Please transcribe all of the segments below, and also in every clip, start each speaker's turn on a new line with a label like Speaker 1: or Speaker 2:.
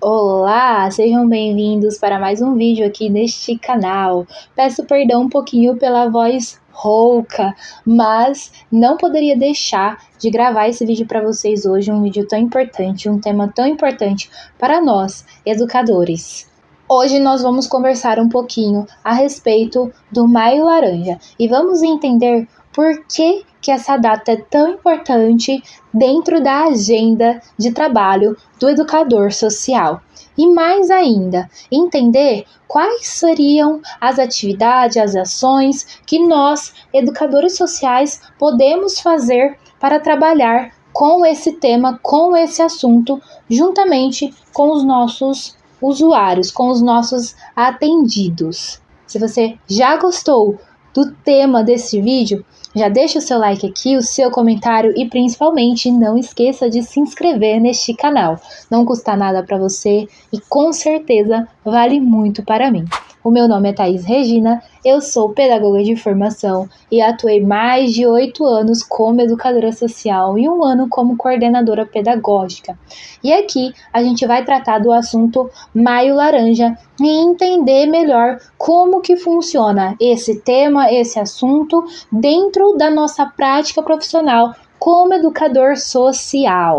Speaker 1: Olá, sejam bem-vindos para mais um vídeo aqui neste canal. Peço perdão um pouquinho pela voz rouca, mas não poderia deixar de gravar esse vídeo para vocês hoje, um vídeo tão importante, um tema tão importante para nós, educadores. Hoje nós vamos conversar um pouquinho a respeito do Maio Laranja e vamos entender por que essa data é tão importante dentro da agenda de trabalho do educador social. E mais ainda, entender quais seriam as atividades, as ações que nós, educadores sociais, podemos fazer para trabalhar com esse tema, com esse assunto, juntamente com os nossos usuários, com os nossos atendidos. Se você já gostou do tema desse vídeo, já deixa o seu like aqui, o seu comentário e principalmente não esqueça de se inscrever neste canal. Não custa nada para você e com certeza vale muito para mim. O meu nome é Thaís Regina, eu sou pedagoga de formação e atuei mais de 8 anos como educadora social e 1 ano como coordenadora pedagógica. E aqui a gente vai tratar do assunto Maio Laranja e entender melhor como que funciona esse tema, esse assunto dentro da nossa prática profissional como educador social.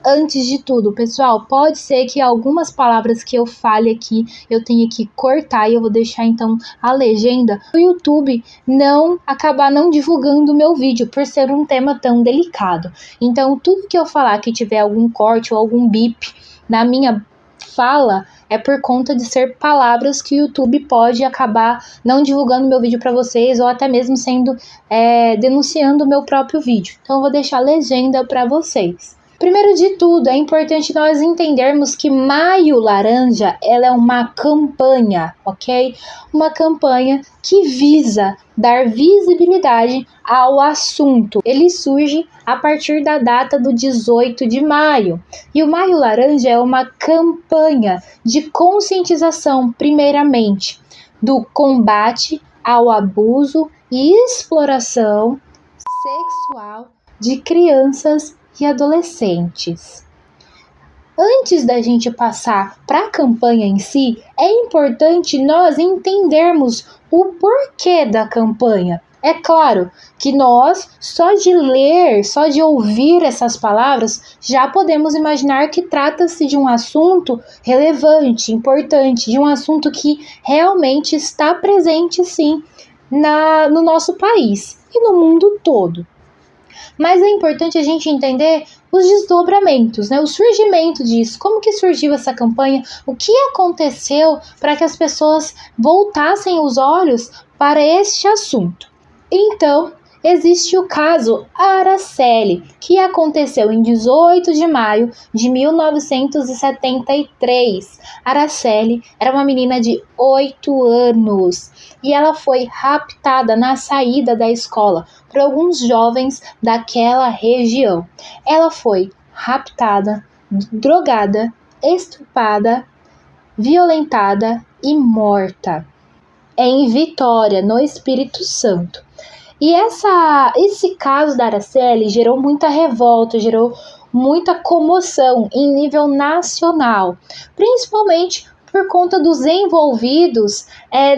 Speaker 1: Antes de tudo, pessoal, pode ser que algumas palavras que eu fale aqui eu tenha que cortar e eu vou deixar então a legenda no YouTube acabar não divulgando o meu vídeo por ser um tema tão delicado. Então, tudo que eu falar que tiver algum corte ou algum bip na minha fala é por conta de ser palavras que o YouTube pode acabar não divulgando meu vídeo para vocês ou até mesmo sendo denunciando o meu próprio vídeo. Então, eu vou deixar a legenda para vocês. Primeiro de tudo, é importante nós entendermos que Maio Laranja, ela é uma campanha, ok? Uma campanha que visa dar visibilidade ao assunto. Ele surge a partir da data do 18 de maio. E o Maio Laranja é uma campanha de conscientização, primeiramente, do combate ao abuso e exploração sexual de crianças e adolescentes. Antes da gente passar para a campanha em si, é importante nós entendermos o porquê da campanha. É claro que nós, só de ler, só de ouvir essas palavras, já podemos imaginar que trata-se de um assunto relevante, importante, de um assunto que realmente está presente sim no nosso país e no mundo todo. Mas é importante a gente entender os desdobramentos, né? O surgimento disso, como que surgiu essa campanha, o que aconteceu para que as pessoas voltassem os olhos para este assunto. Então, existe o caso Araceli, que aconteceu em 18 de maio de 1973. Araceli era uma menina de 8 anos e ela foi raptada na saída da escola por alguns jovens daquela região. Ela foi raptada, drogada, estuprada, violentada e morta em Vitória, no Espírito Santo. E esse caso da Araceli gerou muita revolta, gerou muita comoção em nível nacional, principalmente por conta dos envolvidos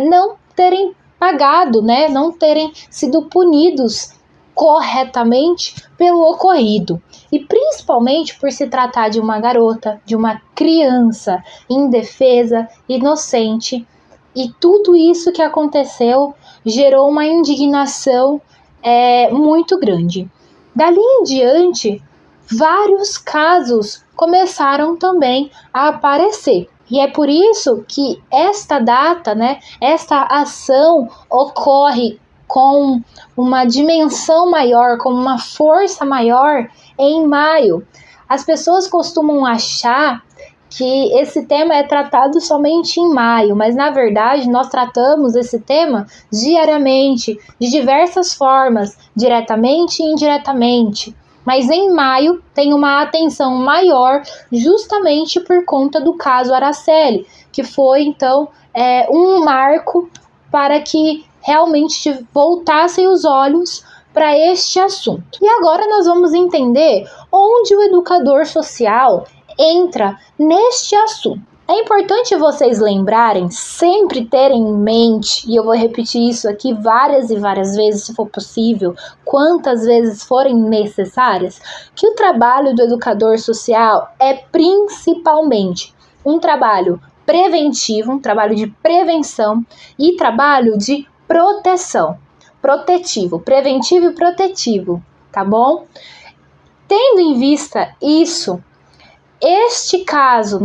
Speaker 1: não terem pagado, né, não terem sido punidos corretamente pelo ocorrido. E principalmente por se tratar de uma garota, de uma criança indefesa, inocente. E tudo isso que aconteceu gerou uma indignação muito grande. Dali em diante, vários casos começaram também a aparecer. E é por isso que esta data, né, esta ação ocorre com uma dimensão maior, com uma força maior em maio. As pessoas costumam achar que esse tema é tratado somente em maio, mas na verdade nós tratamos esse tema diariamente, de diversas formas, diretamente e indiretamente. Mas em maio tem uma atenção maior justamente por conta do caso Araceli, que foi então um marco para que realmente voltassem os olhos para este assunto. E agora nós vamos entender onde o educador social entra neste assunto. É importante vocês lembrarem, sempre terem em mente, e eu vou repetir isso aqui várias e várias vezes, se for possível, quantas vezes forem necessárias, que o trabalho do educador social é principalmente um trabalho preventivo, um trabalho de prevenção e trabalho de proteção. Protetivo, preventivo e protetivo, tá bom? Tendo em vista isso, este caso,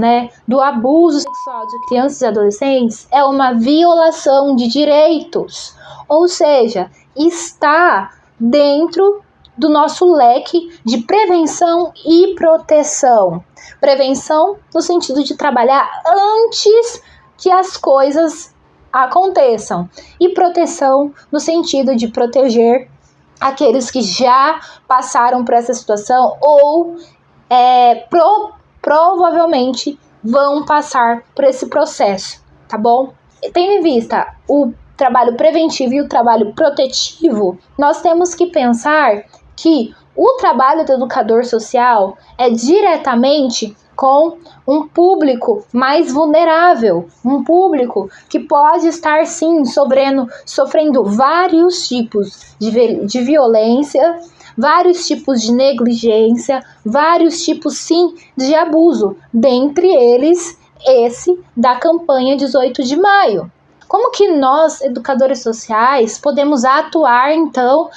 Speaker 1: do abuso sexual de crianças e adolescentes é uma violação de direitos, ou seja, está dentro do nosso leque de prevenção e proteção. Prevenção no sentido de trabalhar antes que as coisas aconteçam, e proteção no sentido de proteger aqueles que já passaram por essa situação ou provavelmente vão passar por esse processo, tá bom? Tendo em vista o trabalho preventivo e o trabalho protetivo, nós temos que pensar que o trabalho do educador social é diretamente com um público mais vulnerável, um público que pode estar sim sofrendo vários tipos de violência, vários tipos de negligência, vários tipos sim de abuso, dentre eles esse da campanha 18 de maio. Como que nós, educadores sociais, podemos atuar então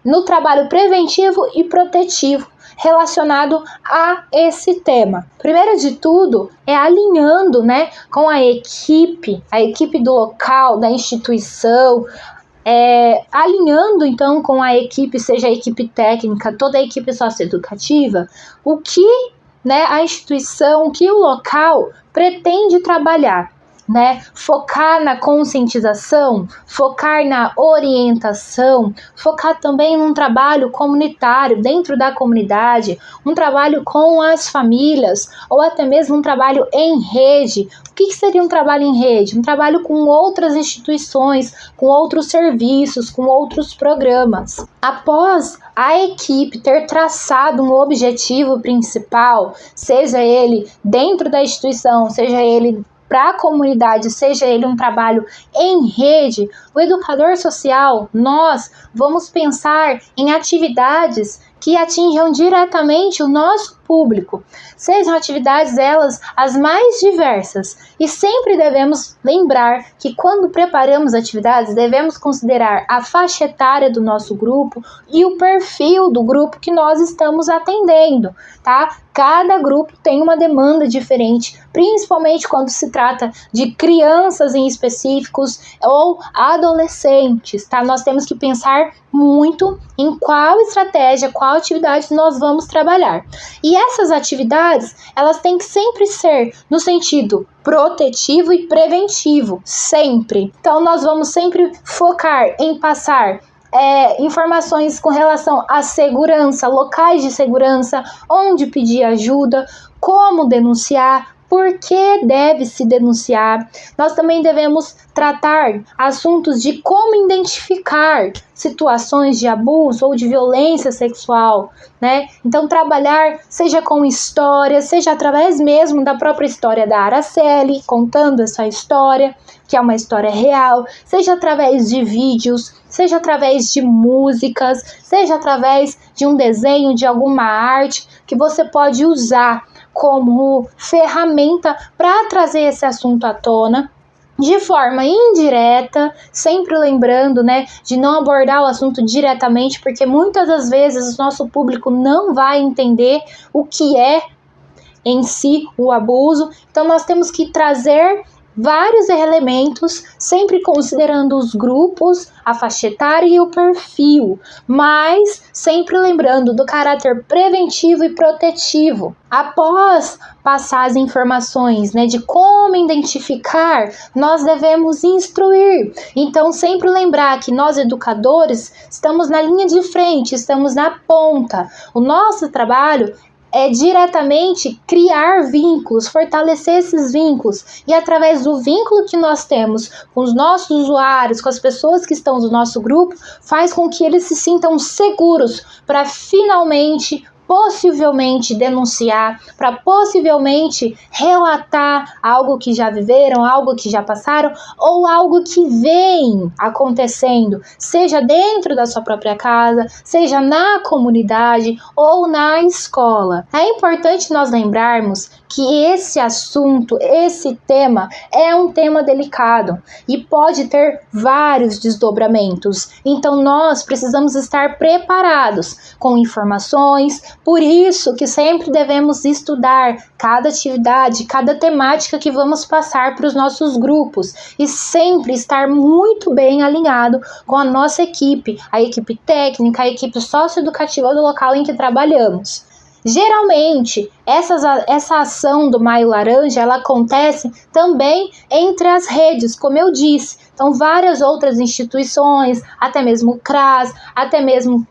Speaker 1: no trabalho preventivo e protetivo relacionado a esse tema? Primeiro de tudo, é alinhando, com a equipe do local, da instituição, alinhando então com a equipe, seja a equipe técnica, toda a equipe socioeducativa, o que a instituição, o que o local pretende trabalhar. Focar na conscientização, focar na orientação, focar também num trabalho comunitário dentro da comunidade, um trabalho com as famílias ou até mesmo um trabalho em rede. O que seria um trabalho em rede? Um trabalho com outras instituições, com outros serviços, com outros programas. Após a equipe ter traçado um objetivo principal, seja ele dentro da instituição, seja ele para a comunidade, seja ele um trabalho em rede, o educador social, nós vamos pensar em atividades que atinjam diretamente o nosso público, sejam atividades elas as mais diversas, e sempre devemos lembrar que quando preparamos atividades devemos considerar a faixa etária do nosso grupo e o perfil do grupo que nós estamos atendendo, tá? Cada grupo tem uma demanda diferente, principalmente quando se trata de crianças em específicos ou adolescentes, tá? Nós temos que pensar muito em qual estratégia, qual atividade nós vamos trabalhar. E essas atividades, elas têm que sempre ser no sentido protetivo e preventivo, sempre. Então, nós vamos sempre focar em passar informações com relação à segurança, locais de segurança, onde pedir ajuda, como denunciar, por que deve se denunciar. Nós também devemos tratar assuntos de como identificar situações de abuso ou de violência sexual, Então, trabalhar seja com história, seja através mesmo da própria história da Araceli, contando essa história, que é uma história real, seja através de vídeos, seja através de músicas, seja através de um desenho, de alguma arte que você pode usar como ferramenta para trazer esse assunto à tona, de forma indireta, sempre lembrando, de não abordar o assunto diretamente, porque muitas das vezes o nosso público não vai entender o que é em si o abuso. Então nós temos que trazer vários elementos, sempre considerando os grupos, a faixa etária e o perfil, mas sempre lembrando do caráter preventivo e protetivo. Após passar as informações, de como identificar, nós devemos instruir. Então, sempre lembrar que nós, educadores, estamos na linha de frente, estamos na ponta. O nosso trabalho é diretamente criar vínculos, fortalecer esses vínculos, e através do vínculo que nós temos com os nossos usuários, com as pessoas que estão no nosso grupo, faz com que eles se sintam seguros para finalmente possivelmente denunciar, para possivelmente relatar algo que já viveram, algo que já passaram ou algo que vem acontecendo, seja dentro da sua própria casa, seja na comunidade ou na escola. É importante nós lembrarmos que esse assunto, esse tema é um tema delicado e pode ter vários desdobramentos. Então nós precisamos estar preparados com informações, por isso que sempre devemos estudar cada atividade, cada temática que vamos passar para os nossos grupos e sempre estar muito bem alinhado com a nossa equipe, a equipe técnica, a equipe socioeducativa do local em que trabalhamos. Geralmente, essa ação do Maio Laranja, ela acontece também entre as redes, como eu disse. Então, várias outras instituições, até mesmo o CRAS, até mesmo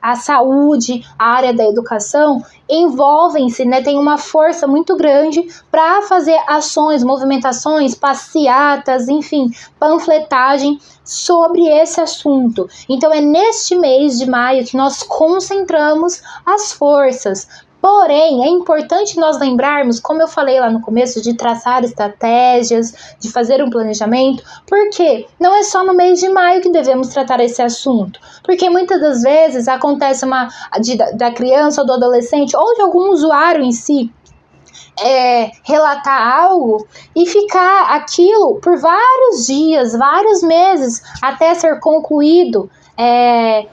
Speaker 1: a saúde, a área da educação, envolvem-se, né, tem uma força muito grande para fazer ações, movimentações, passeatas, enfim, panfletagem sobre esse assunto. Então, é neste mês de maio que nós concentramos as forças. Porém, é importante nós lembrarmos, como eu falei lá no começo, de traçar estratégias, de fazer um planejamento, porque não é só no mês de maio que devemos tratar esse assunto, porque muitas das vezes acontece da criança ou do adolescente ou de algum usuário em si, relatar algo e ficar aquilo por vários dias, vários meses, até ser concluído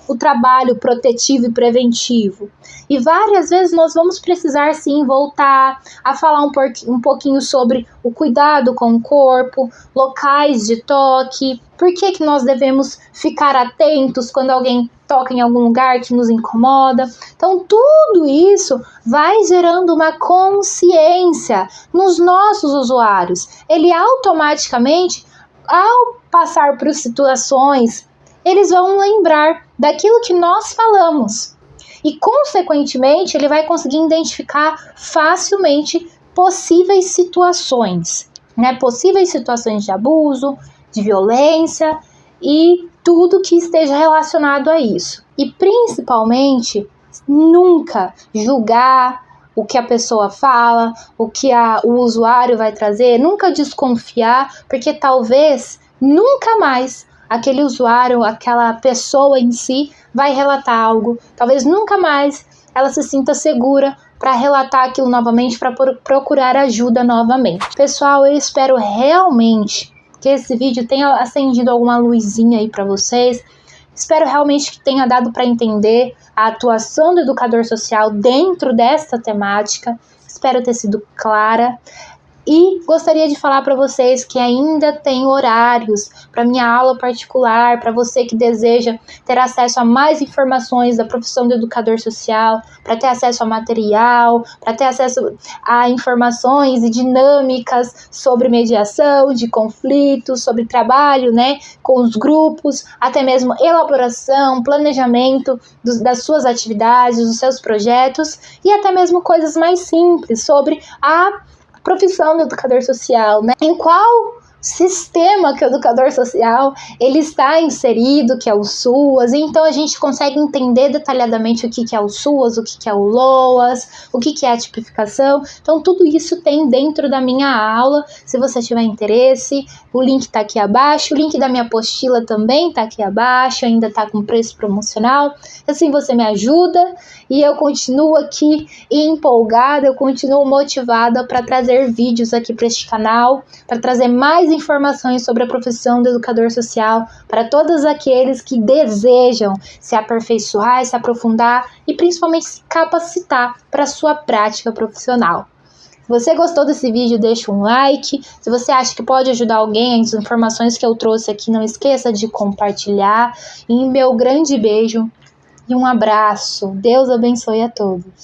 Speaker 1: o trabalho protetivo e preventivo. E várias vezes nós vamos precisar sim voltar a falar um pouquinho sobre o cuidado com o corpo, locais de toque, por que nós devemos ficar atentos quando alguém toca em algum lugar que nos incomoda. Então tudo isso vai gerando uma consciência nos nossos usuários. Ele automaticamente, ao passar por situações, eles vão lembrar daquilo que nós falamos. E, consequentemente, ele vai conseguir identificar facilmente possíveis situações, né? Possíveis situações de abuso, de violência e tudo que esteja relacionado a isso. E, principalmente, nunca julgar o que a pessoa fala, o que o usuário vai trazer, nunca desconfiar, porque talvez nunca mais aquele usuário, aquela pessoa em si vai relatar algo, talvez nunca mais ela se sinta segura para relatar aquilo novamente, para procurar ajuda novamente. Pessoal, eu espero realmente que esse vídeo tenha acendido alguma luzinha aí para vocês. Espero realmente que tenha dado para entender a atuação do educador social dentro desta temática. Espero ter sido clara. E gostaria de falar para vocês que ainda tem horários para minha aula particular, para você que deseja ter acesso a mais informações da profissão do educador social, para ter acesso a material, para ter acesso a informações e dinâmicas sobre mediação de conflitos, sobre trabalho, né, com os grupos, até mesmo elaboração, planejamento das suas atividades, dos seus projetos e até mesmo coisas mais simples sobre a profissão do educador social, né? Em qual sistema que o educador social ele está inserido, que é o SUAS, então a gente consegue entender detalhadamente o que é o SUAS, o que é o LOAS, o que é a tipificação. Então tudo isso tem dentro da minha aula. Se você tiver interesse, o link está aqui abaixo, o link da minha apostila também está aqui abaixo, ainda está com preço promocional, assim você me ajuda e eu continuo aqui empolgada, eu continuo motivada para trazer vídeos aqui para este canal, para trazer mais informações sobre a profissão do educador social para todos aqueles que desejam se aperfeiçoar, se aprofundar e principalmente se capacitar para a sua prática profissional. Se você gostou desse vídeo, deixa um like. Se você acha que pode ajudar alguém, as informações que eu trouxe aqui, não esqueça de compartilhar. E meu grande beijo e um abraço. Deus abençoe a todos.